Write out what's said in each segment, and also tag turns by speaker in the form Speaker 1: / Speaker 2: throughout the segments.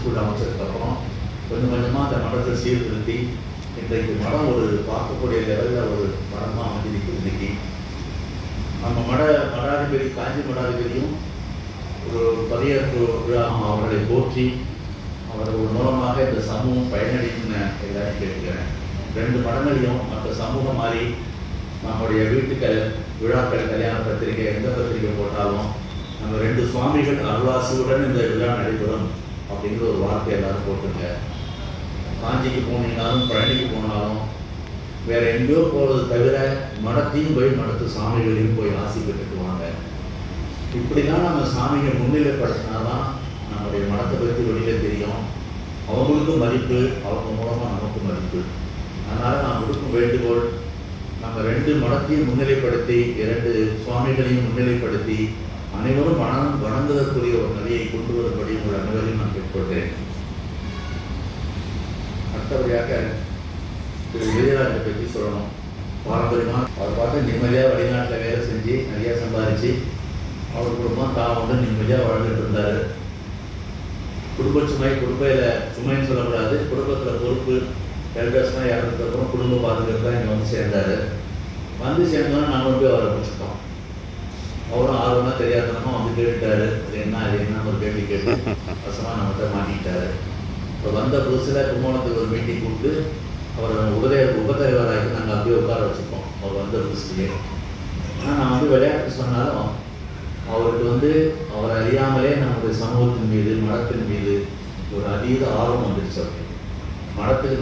Speaker 1: School அமைச்சதுக்கப்புறம் கொஞ்சம் கொஞ்சமாக அந்த மடத்தை சீர்திருத்தி இன்றைக்கு மடம் ஒரு பார்க்கக்கூடிய லெவலில் ஒரு மடமாக அமைஞ்சிருக்கு. இன்னைக்கு நம்ம மடாதிபதி காஞ்சி மடாதிபதியும் ஒரு பதவியேற்பு விழா அவர்களை போற்றி அவர்கள் மூலமாக இந்த சமூகம் பயனடைக்குன்னு எல்லாரும் கேட்டுக்கிறேன். 2 மடங்களையும் மற்ற சமூகம் மாதிரி நம்முடைய வீட்டுக்கள் விழாக்கள் கல்யாண பத்திரிகை எந்த பத்திரிகை போட்டாலும் நம்ம 2 சுவாமிகள் அருளாசியுடன் இந்த விழா நடைபெறும் அப்படிங்கிற ஒரு வார்த்தை எல்லாரும் போட்டுங்க. காஞ்சிக்கு போனீங்கனாலும் பழனிக்கு போனாலும் வேற எங்கேயோ போகிறது தவிர மடத்தையும் போய் மடத்து சாமிகளையும் போய் ஆசி பெற்றுட்டு வாங்க. இப்படிலாம் நம்ம சாமியை முன்னிலைப்படுத்தினாதான் நம்முடைய மடத்தை பற்றி வெளியில் தெரியும். அவங்களுக்கும் மதிப்பு, அவங்க மூலமாக நமக்கு மதிப்பு. அதனால் நான் கொடுக்கும் வேண்டுகோள், நம்ம 2 மடத்தையும் முன்னிலைப்படுத்தி 2 சுவாமிகளையும் முன்னிலைப்படுத்தி அனைவரும் வணங்குவதற்குரிய ஒரு நிலையை கொண்டு வரும்படி உங்கள் அனைவரையும் நான் கேட்டுக்கொள்கிறேன். அடுத்தபடியாக திரு விஜயராஜை பற்றி சொல்லணும். பாரம்பரியமாக அவர் பார்த்து நிம்மதியாக வெளிநாட்டில் வேலை செஞ்சு நிறையா சம்பாதிச்சு அவர் குடும்பம் தான் வந்து நிம்மதியாக வாழ்ந்துட்டு இருந்தார். குடும்ப சுமைன்னு சொல்லக்கூடாது, குடும்பத்தில் பொறுப்பு எல்டர்ஸ்லாம் இறந்ததுக்கப்புறம் குடும்ப பாதுகாப்பு தான் இங்கே வந்து சேர்ந்தார். வந்து சேர்ந்தோன்னா நாங்கள் போய் அவரை பிடிச்சிட்டோம். அவரும் ஆர்வமாக தெரியாதனமாக வந்து கேட்டுட்டாரு, அது என்ன ஒரு கேள்வி கேட்டு வசமாக நம்மகிட்ட மாட்டிக்கிட்டாரு. இப்போ வந்த புதுசில் கும்பகோணத்துக்கு ஒரு மீட்டிங் கூப்பிட்டு அவர் உபதலைவராகி நாங்கள் அப்படியே உட்கார வச்சுப்போம். அவர் வந்த புதுசுலேயே. ஆனால் நான் வந்து விளையாட்டு சொன்னாலும் அவருக்கு வந்து அவர் அறியாமலே நம்முடைய சமூகத்தின் மீது மடத்தின் மீது ஒரு அதீத ஆர்வம் வந்துடுச்சு. அவருக்கு மடத்துக்கு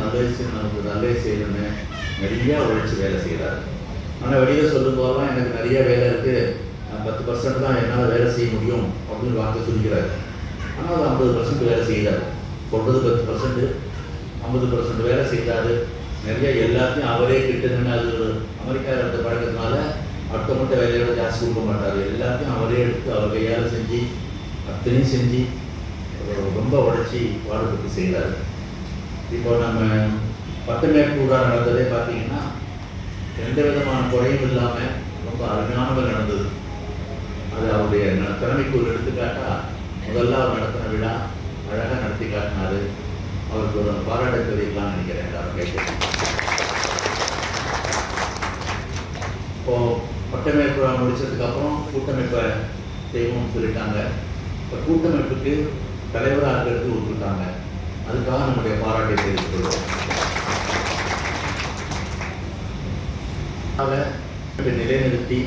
Speaker 1: நமக்கு நல்லது செய்யணும்னு நிறையா உழைச்சி வேலை செய்கிறார். ஆனால் வெளியில் சொல்லும் போதெல்லாம் எனக்கு நிறைய வேலை இருக்குது, 10% தான் என்னால் வேலை செய்ய முடியும் அப்படின்னு வார்த்தை சொல்லிக்கிறார். ஆனால் அது 50% வேலை செய்கிறார். சொல்கிறது 10%, 50% வேலை செய்கிறாரு. நிறைய எல்லாத்தையும் அவரே கிட்டதுன்னு அது ஒரு அமெரிக்காவில் இருந்த பழக்கத்தினால அடுத்தமட்ட வேலையோட ஜாஸ்தி கொடுக்க மாட்டார். எல்லாத்தையும் அவரே எடுத்து அவர் கையால் செஞ்சு அத்தனையும் செஞ்சு ரொம்ப உழைச்சி பாடுபட்டு செய்கிறார். இப்போ நம்ம பட்டமேற்பு விழா நடந்ததே பார்த்தீங்கன்னா எந்த விதமான குறையும் இல்லாமல் ரொம்ப அருமையானவர் நடந்தது. அது அவருடைய திறமைக்கு ஒரு எடுத்துக்காட்டா முதல்ல அவர் நடத்தின விழா அழகாக நடத்தி காட்டினார். அவருக்கு ஒரு பாராட்ட தெரிவிக்கலாம்னு நினைக்கிறேன். எல்லாரும் கேட்குறேன். இப்போது பட்டமேற்பு விழா முடிச்சதுக்கப்புறம் கூட்டமைப்பை செய்வோம்னு சொல்லிட்டாங்க. இப்போ கூட்டமைப்புக்கு தலைவராக இருக்கிறதுக்கு விட்டுருக்காங்க. அதுக்காக நம்முடைய பாராட்டை தெரிவித்துள்ளோம். அதை நிலைநிறுத்தி